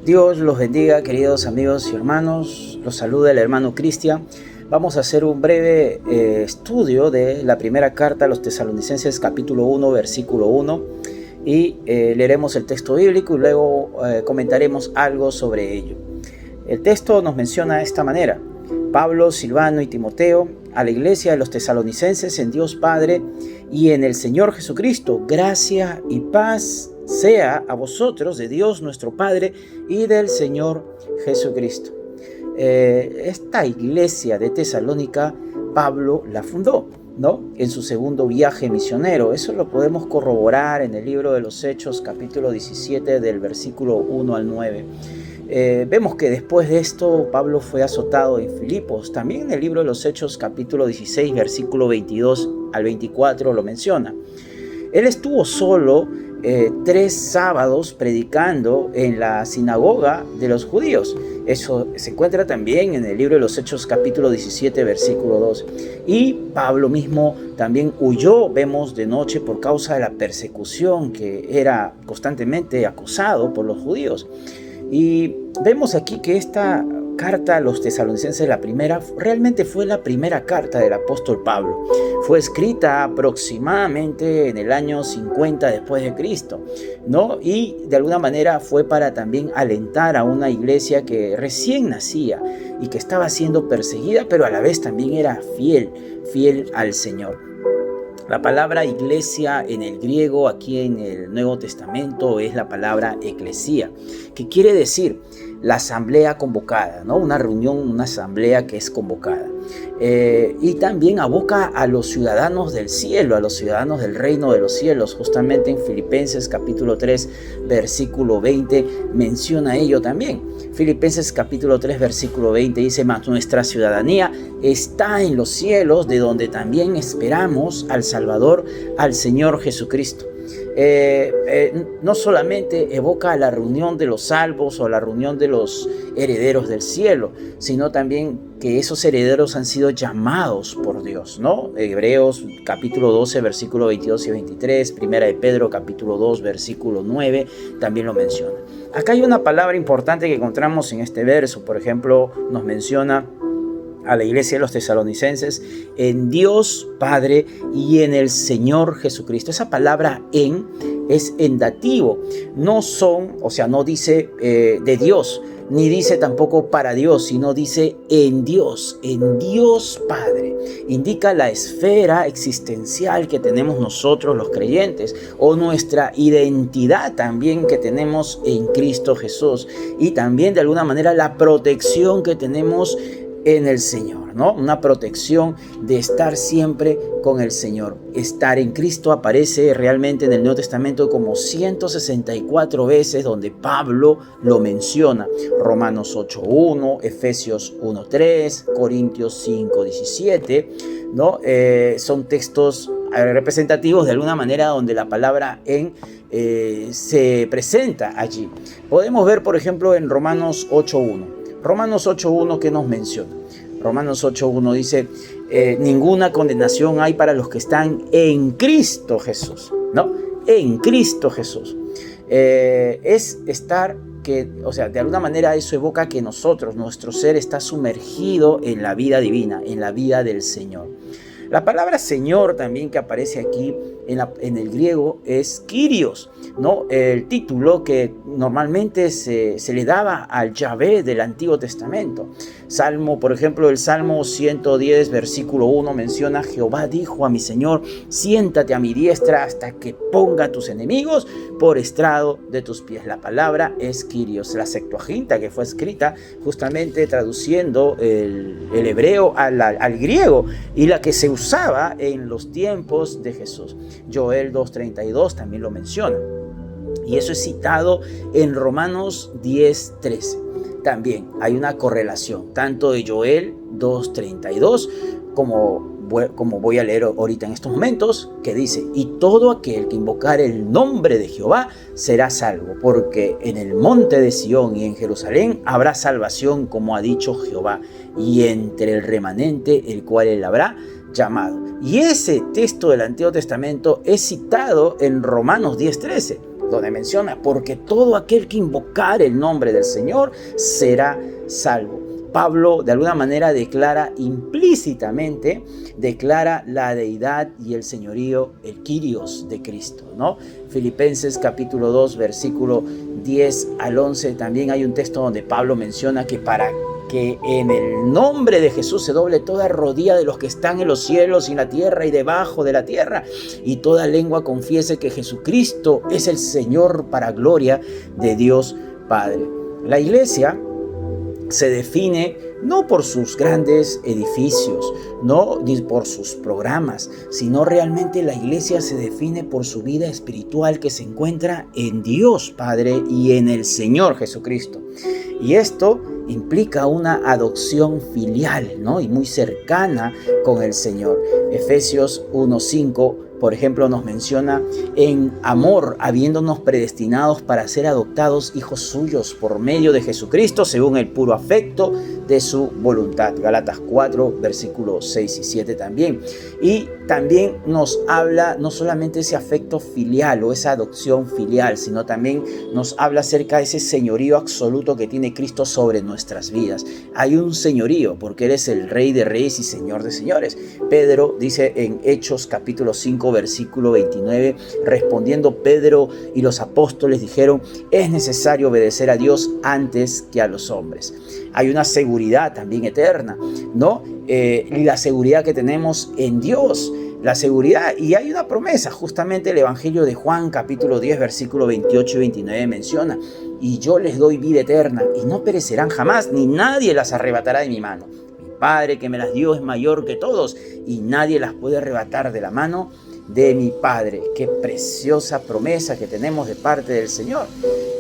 Dios los bendiga, queridos amigos y hermanos. Los saluda el hermano Cristian. Vamos a hacer un breve estudio de la primera carta a los Tesalonicenses, capítulo 1, versículo 1. Y leeremos el texto bíblico y luego comentaremos algo sobre ello. El texto nos menciona de esta manera: Pablo, Silvano y Timoteo, a la iglesia de los Tesalonicenses en Dios Padre y en el Señor Jesucristo, gracia y paz sea a vosotros de Dios nuestro Padre y del Señor Jesucristo. Esta iglesia de Tesalónica, Pablo la fundó, ¿no?, en su segundo viaje misionero. Eso lo podemos corroborar en el libro de los Hechos, capítulo 17, del versículo 1 al 9. Vemos que después de esto Pablo fue azotado en Filipos. También en el libro de los Hechos, capítulo 16, versículo 22 al 24 lo menciona. Él estuvo solo 3 sábados predicando en la sinagoga de los judíos. Eso se encuentra también en el libro de los Hechos, capítulo 17, versículo 2. Y Pablo mismo también huyó, vemos, de noche por causa de la persecución, que era constantemente acosado por los judíos. Y vemos aquí que esta carta a los tesalonicenses, la primera, realmente fue la primera carta del apóstol Pablo. Fue escrita aproximadamente en el año 50 después de Cristo, ¿no? Y de alguna manera fue para también alentar a una iglesia que recién nacía y que estaba siendo perseguida, pero a la vez también era fiel al Señor. La palabra iglesia en el griego, aquí en el Nuevo Testamento, es la palabra eclesía, que quiere decir la asamblea convocada, ¿no? Una reunión, una asamblea que es convocada. Y también aboca a los ciudadanos del cielo, a los ciudadanos del reino de los cielos. Justamente en Filipenses capítulo 3, versículo 20 menciona ello también. Filipenses capítulo 3, versículo 20 dice: mas nuestra ciudadanía está en los cielos, de donde también esperamos al Salvador, al Señor Jesucristo. No solamente evoca la reunión de los salvos o la reunión de los herederos del cielo, sino también que esos herederos han sido llamados por Dios, ¿no? Hebreos capítulo 12, versículo 22 y 23, Primera de Pedro capítulo 2, versículo 9, también lo menciona. Acá hay una palabra importante que encontramos en este verso. Por ejemplo, nos menciona a la iglesia de los tesalonicenses en Dios Padre y en el Señor Jesucristo. Esa palabra en es en dativo. No dice de Dios, ni dice tampoco para Dios, sino dice en Dios Padre. Indica la esfera existencial que tenemos nosotros los creyentes, o nuestra identidad también que tenemos en Cristo Jesús, y también de alguna manera la protección que tenemos en el Señor, ¿no? Una protección de estar siempre con el Señor. Estar en Cristo aparece realmente en el Nuevo Testamento como 164 veces, donde Pablo lo menciona. Romanos 8:1, Efesios 1:3, Corintios 5:17, ¿no? Son textos representativos de alguna manera donde la palabra en se presenta allí. Podemos ver, por ejemplo, en Romanos 8:1. Romanos 8:1, ¿qué nos menciona? Romanos 8:1 dice: ninguna condenación hay para los que están en Cristo Jesús, ¿no? En Cristo Jesús. Es estar de alguna manera eso evoca que nuestro ser está sumergido en la vida divina, en la vida del Señor. La palabra Señor también que aparece aquí en el griego es Kyrios, ¿no? El título que normalmente se le daba al Yahvé del Antiguo Testamento. Por ejemplo, el Salmo 110, versículo 1 menciona: Jehová dijo a mi Señor, siéntate a mi diestra hasta que ponga a tus enemigos por estrado de tus pies. La palabra es Kyrios. La Septuaginta, que fue escrita justamente traduciendo el hebreo al griego, y la que se usaba en los tiempos de Jesús. Joel 2:32 también lo menciona. Y eso es citado en Romanos 10:13. También hay una correlación, tanto de Joel 2:32 como voy a leer ahorita en estos momentos, que dice: y todo aquel que invocare el nombre de Jehová será salvo, porque en el monte de Sión y en Jerusalén habrá salvación, como ha dicho Jehová, y entre el remanente el cual él habrá llamado. Y ese texto del Antiguo Testamento es citado en Romanos 10:13, donde menciona, porque todo aquel que invocare el nombre del Señor será salvo. Pablo de alguna manera declara implícitamente, declara la deidad y el señorío, el Kyrios de Cristo, ¿no? Filipenses capítulo 2, versículo 10 al 11, también hay un texto donde Pablo menciona que para que en el nombre de Jesús se doble toda rodilla de los que están en los cielos y en la tierra y debajo de la tierra, y toda lengua confiese que Jesucristo es el Señor, para gloria de Dios Padre. La iglesia se define no por sus grandes edificios, no ni por sus programas, sino realmente la iglesia se define por su vida espiritual que se encuentra en Dios Padre y en el Señor Jesucristo. Y esto implica una adopción filial, ¿no? Y muy cercana con el Señor. Efesios 1:5, por ejemplo, nos menciona: en amor, habiéndonos predestinados para ser adoptados hijos suyos por medio de Jesucristo, según el puro afecto de su voluntad. Gálatas 4, versículos 6 y 7 también. Y también nos habla no solamente ese afecto filial o esa adopción filial, sino también nos habla acerca de ese señorío absoluto que tiene Cristo sobre nuestras vidas. Hay un señorío porque Él es el Rey de Reyes y Señor de Señores. Pedro dice en Hechos capítulo 5, versículo 29, respondiendo Pedro y los apóstoles dijeron: es necesario obedecer a Dios antes que a los hombres. Hay una seguridad también eterna, ¿no? Y la seguridad que tenemos en Dios, la seguridad, y hay una promesa, justamente el Evangelio de Juan capítulo 10, versículo 28 y 29 menciona: y yo les doy vida eterna, y no perecerán jamás, ni nadie las arrebatará de mi mano. Mi Padre que me las dio es mayor que todos, y nadie las puede arrebatar de la mano de mi Padre. Qué preciosa promesa que tenemos de parte del Señor.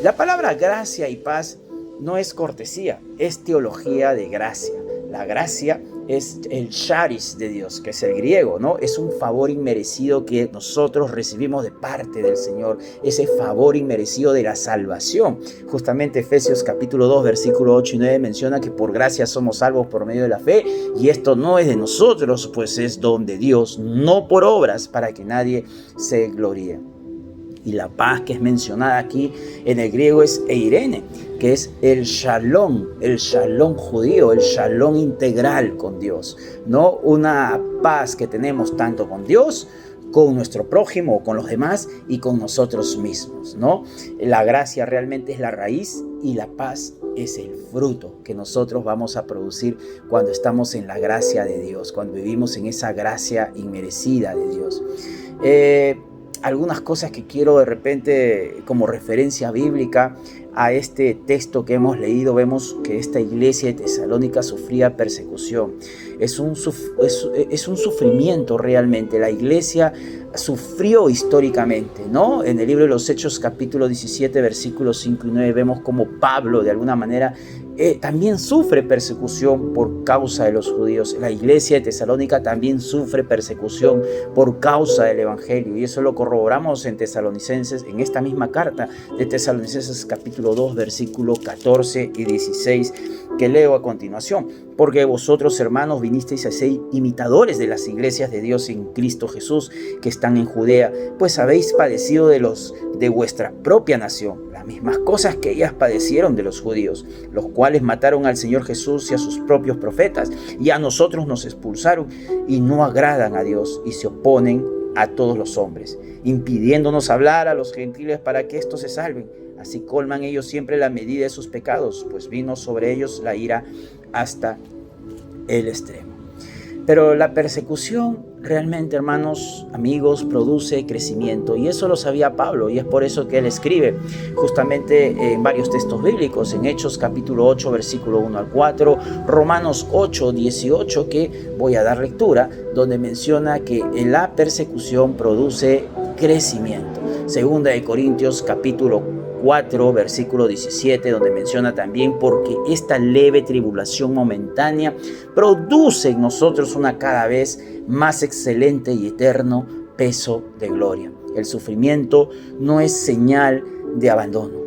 La palabra gracia y paz no es cortesía, es teología de gracia. La gracia es el charis de Dios, que es el griego, ¿no? Es un favor inmerecido que nosotros recibimos de parte del Señor, ese favor inmerecido de la salvación. Justamente Efesios capítulo 2, versículo 8 y 9 menciona que por gracia somos salvos por medio de la fe, y esto no es de nosotros, pues es don de Dios, no por obras, para que nadie se gloríe. Y la paz que es mencionada aquí en el griego es eirene, que es el shalom judío, el shalom integral con Dios, ¿no? Una paz que tenemos tanto con Dios, con nuestro prójimo, con los demás y con nosotros mismos, ¿no? La gracia realmente es la raíz y la paz es el fruto que nosotros vamos a producir cuando estamos en la gracia de Dios, cuando vivimos en esa gracia inmerecida de Dios. Algunas cosas que quiero de repente como referencia bíblica a este texto que hemos leído. Vemos que esta iglesia de Tesalónica sufría persecución. Es un sufrimiento realmente. La iglesia sufrió históricamente, ¿no? En el libro de los Hechos capítulo 17 versículos 5 y 9 vemos como Pablo de alguna manera también sufre persecución por causa de los judíos. La iglesia de Tesalónica también sufre persecución por causa del evangelio, y eso lo corroboramos en Tesalonicenses, en esta misma carta de Tesalonicenses capítulo 2 versículo 14 y 16 que leo a continuación: porque vosotros, hermanos, vinisteis a ser imitadores de las iglesias de Dios en Cristo Jesús que están en Judea, pues habéis padecido de los de vuestra propia nación las mismas cosas que ellas padecieron de los judíos, los cuales mataron al Señor Jesús y a sus propios profetas, y a nosotros nos expulsaron, y no agradan a Dios, y se oponen a todos los hombres, impidiéndonos hablar a los gentiles para que éstos se salven. Así colman ellos siempre la medida de sus pecados, pues vino sobre ellos la ira hasta el extremo. Pero la persecución realmente, hermanos, amigos, produce crecimiento, y eso lo sabía Pablo, y es por eso que él escribe justamente en varios textos bíblicos, en Hechos capítulo 8 versículo 1 al 4, Romanos 8, 18, que voy a dar lectura, donde menciona que la persecución produce crecimiento. Segunda de Corintios capítulo 4, versículo 17, donde menciona también: porque esta leve tribulación momentánea produce en nosotros una cada vez más excelente y eterno peso de gloria. El sufrimiento no es señal de abandono,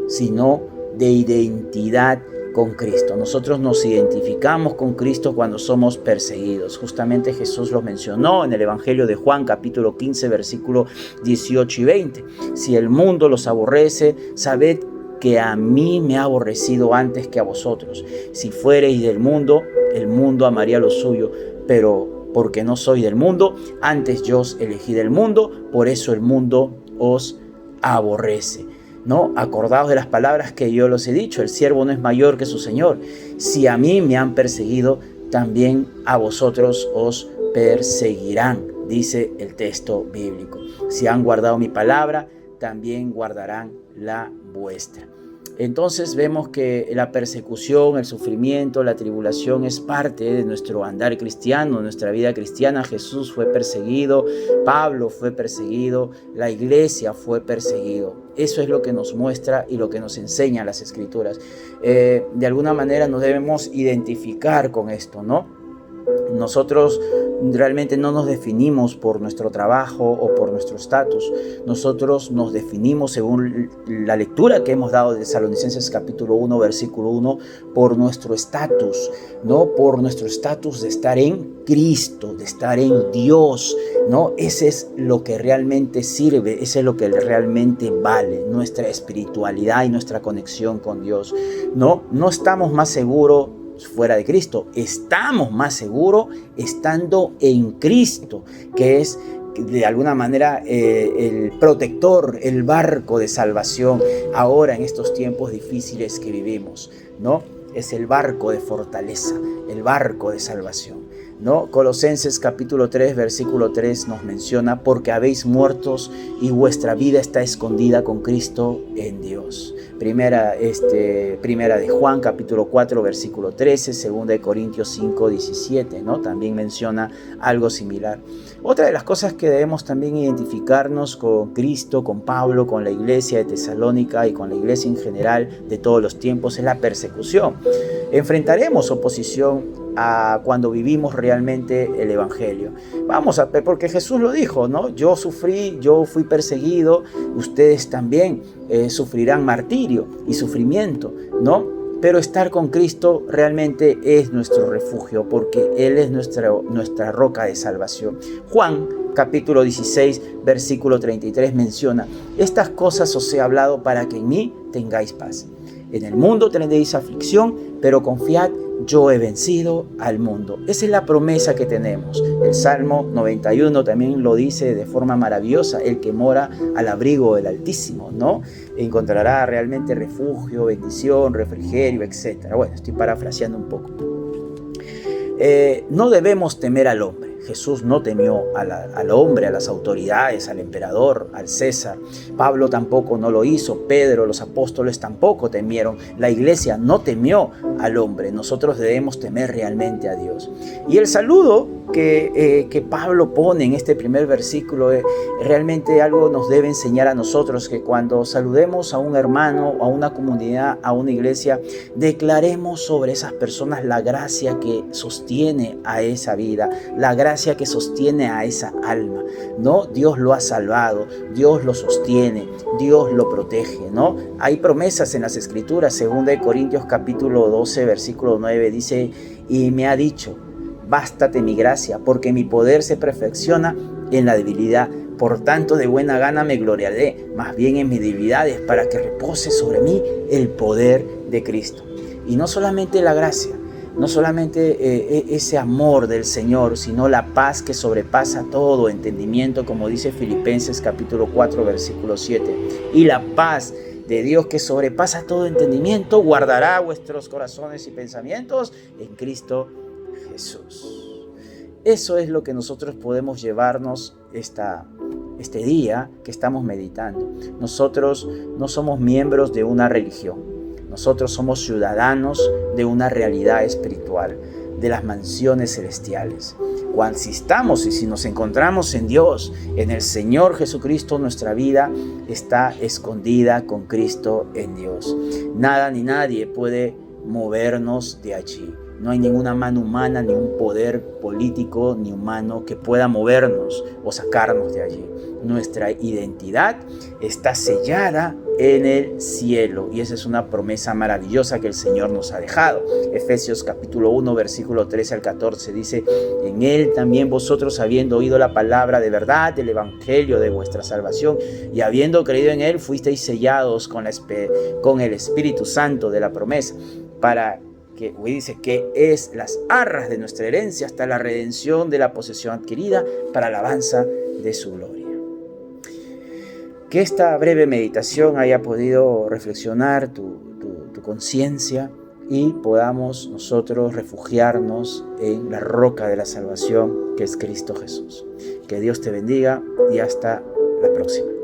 sino de identidad con Cristo. Nosotros nos identificamos con Cristo cuando somos perseguidos. Justamente Jesús lo mencionó en el Evangelio de Juan, capítulo 15, versículo 18 y 20. Si el mundo los aborrece, sabed que a mí me ha aborrecido antes que a vosotros. Si fuereis del mundo, el mundo amaría lo suyo, pero porque no soy del mundo, antes yo os elegí del mundo, por eso el mundo os aborrece. ¿No? Acordaos de las palabras que yo los he dicho, el siervo no es mayor que su Señor. Si a mí me han perseguido, también a vosotros os perseguirán, dice el texto bíblico. Si han guardado mi palabra, también guardarán la vuestra. Entonces vemos que la persecución, el sufrimiento, la tribulación es parte de nuestro andar cristiano, nuestra vida cristiana. Jesús fue perseguido, Pablo fue perseguido, la iglesia fue perseguido. Eso es lo que nos muestra y lo que nos enseñan las Escrituras. De alguna manera nos debemos identificar con esto, ¿no? Nosotros realmente no nos definimos por nuestro trabajo o por nuestro estatus. Nosotros nos definimos, según la lectura que hemos dado de Tesalonicenses capítulo 1, versículo 1, por nuestro estatus, ¿no? Por nuestro estatus de estar en Cristo, de estar en Dios, ¿no? Ese es lo que realmente sirve, ese es lo que realmente vale, nuestra espiritualidad y nuestra conexión con Dios, ¿no? No estamos más seguros fuera de Cristo, estamos más seguros estando en Cristo, que es de alguna manera el protector, el barco de salvación ahora en estos tiempos difíciles que vivimos, ¿no? Es el barco de fortaleza, el barco de salvación, ¿no? Colosenses capítulo 3, versículo 3 nos menciona: porque habéis muertos y vuestra vida está escondida con Cristo en Dios. Primera de Juan capítulo 4, versículo 13, segunda de Corintios 5, 17, ¿no? También menciona algo similar. Otra de las cosas que debemos también identificarnos con Cristo, con Pablo, con la iglesia de Tesalónica y con la iglesia en general de todos los tiempos es la persecución. Enfrentaremos oposición cuando vivimos realmente el Evangelio. Porque Jesús lo dijo, ¿no? Yo sufrí, yo fui perseguido, ustedes también sufrirán martirio y sufrimiento, ¿no? Pero estar con Cristo realmente es nuestro refugio, porque Él es nuestra roca de salvación. Juan capítulo 16, versículo 33 menciona: estas cosas os he hablado para que en mí tengáis paz. En el mundo tendréis aflicción, pero confiad, yo he vencido al mundo. Esa es la promesa que tenemos. El Salmo 91 también lo dice de forma maravillosa: el que mora al abrigo del Altísimo, ¿no? Encontrará realmente refugio, bendición, refrigerio, etc. Bueno, estoy parafraseando un poco. No debemos temer al hombre. Jesús no temió al hombre, a las autoridades, al emperador, al César. Pablo tampoco no lo hizo. Pedro, los apóstoles tampoco temieron. La iglesia no temió al hombre. Nosotros debemos temer realmente a Dios. Y el saludo que Pablo pone en este primer versículo realmente algo nos debe enseñar a nosotros, que cuando saludemos a un hermano, a una comunidad, a una iglesia, declaremos sobre esas personas la gracia que sostiene a esa vida, la gracia que sostiene a esa alma, ¿no? Dios lo ha salvado, Dios lo sostiene, Dios lo protege, ¿no? Hay promesas en las Escrituras. 2 Corintios capítulo 12, versículo 9 dice: y me ha dicho, bástate mi gracia, porque mi poder se perfecciona en la debilidad. Por tanto, de buena gana me gloriaré, más bien en mis debilidades, para que repose sobre mí el poder de Cristo. Y no solamente la gracia, no solamente ese amor del Señor, sino la paz que sobrepasa todo entendimiento, como dice Filipenses capítulo 4, versículo 7. Y la paz de Dios que sobrepasa todo entendimiento guardará vuestros corazones y pensamientos en Cristo Jesús. Eso es lo que nosotros podemos llevarnos este día que estamos meditando. Nosotros no somos miembros de una religión. Nosotros somos ciudadanos de una realidad espiritual, de las mansiones celestiales. Cuando si nos encontramos en Dios, en el Señor Jesucristo, nuestra vida está escondida con Cristo en Dios. Nada ni nadie puede movernos de allí. No hay ninguna mano humana, ni un poder político ni humano que pueda movernos o sacarnos de allí. Nuestra identidad está sellada en el cielo. Y esa es una promesa maravillosa que el Señor nos ha dejado. Efesios capítulo 1, versículo 13 al 14 dice: en Él también vosotros, habiendo oído la palabra de verdad, del evangelio de vuestra salvación, y habiendo creído en Él, fuisteis sellados con el Espíritu Santo de la promesa, para que dice que es las arras de nuestra herencia hasta la redención de la posesión adquirida para alabanza de su gloria. Que esta breve meditación haya podido reflexionar tu conciencia y podamos nosotros refugiarnos en la roca de la salvación, que es Cristo Jesús. Que Dios te bendiga y hasta la próxima.